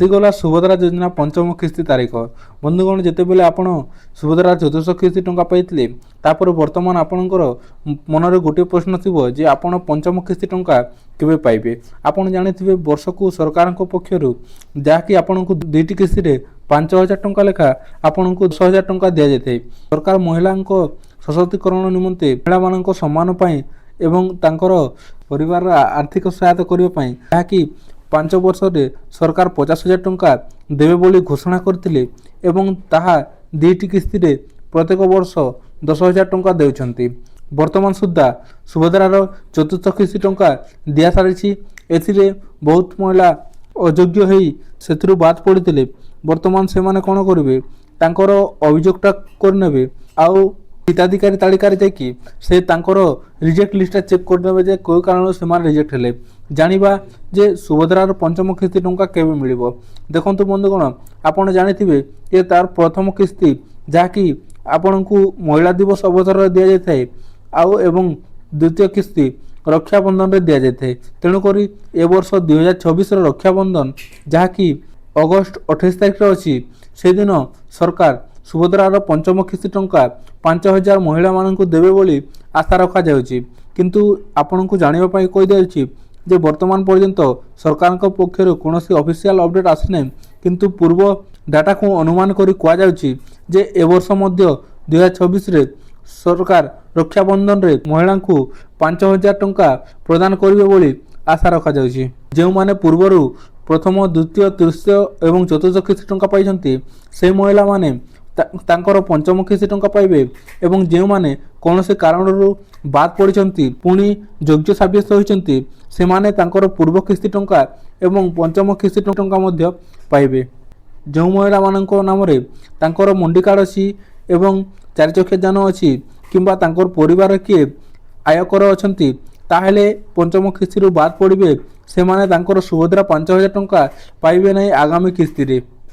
आसीगला सुभद्रा योजना पंचम किस्ती तारीख। बंधुगण जितेबाला आपण सुभद्रा चतुर्थ किस्ती टंका पाइले तापर वर्तमान आपणकर मनरे गोटे प्रश्न थी जे आपण पंचम किस्ती टंका केबे पाइबे। आपण जानिथिबे वर्ष को सरकार पक्षर जहाँकि आपण को दुईटी किस्ती रे 5,000 टंका लेखा आपण को 10,000 टंका दिया जाए। सरकार महिला सशक्तिकरण निमंते महिला मान सम्मान पाई एवं तांकर परिवार आर्थिक सहायता करने पाई जहाँकि 5 वर्ष रे सरकार 50,000 टंका देवे बोली घोषणा करथिले एवं ताहा दुईटी किस्ती रे प्रत्येक वर्ष 10,000 टंका देउछंती। वर्तमान सुद्धा सुभद्रार चतुर्थ किस्ती टंका दिया सारी। एथिरे बहुत महिला अयोग्य होई सेथिरु बात पड़िथिले। वर्तमान से माने कोन करिवे तांकर अभियोगटा करनेबे आउ हिताधिकारी तालिकार जाकि से तांकर रिजेक्ट लिस्ट चेक करनेबे जे कोई कारण से मान रिजेक्ट हेले जानिबा जे सुभद्रार पंचम किस्ती टंका केबे मिलिबो। देखंतु बंधुगण आपण जानिथिबे जे तार प्रथम किस्ती जहाँकि आपण को महिला दिवस अवसर दिया जाए आउ एवं द्वितीय किस्ती रक्षाबंधन रे दिया जाए। तेणुक ए वर्ष 2026 रक्षाबंधन जहाँकि अगस्ट 28 तारीख अच्छी से दिन सरकार सुभद्रार पंचम किस्ती टंका 5,000 महिला मानक देवे बोली आशा रखा जाउची। किंतु आपण को जानिबा पई कहि देउची जे वर्तमान पर्यंत सरकार पक्षर कौन ऑफिशियल अपडेट आसी ना किंतु पूर्व डाटा को अनुमान करी कह जाउची जे ए वर्ष मध्य 2026 रे सरकार रक्षाबंधन रे महिला को 5,000 टंका प्रदान करिवे बोली आशा रखा जाउची। जेउ माने पूर्वरु प्रथम द्वितीय तृतीय एवं चतुर्थ किस्ती टंका पाइछंती से महिला माने तांकर पंचम किस्ती टंका पाइबे एवं जेउ माने कौन से कारणरू बाद पड़िछंती पुणी योग्य साब्यस्त होइछंती से माने तांकर पूर्व किस्ती टंका एवं पंचम किस्ती टंका मध्य पाइबे। जो महिला मानक नाम रे तांकर मंडी कार्ड अछि एवं 4 चक्किया यान अछि किंबा तांकर परिवार किए आयकर अछंती ताहेले पंचम किस्ती बाद पड़िबे से माने तांकर सुभद्रा 5,000 टंका पाइबे नै आगामी किस्ती रे।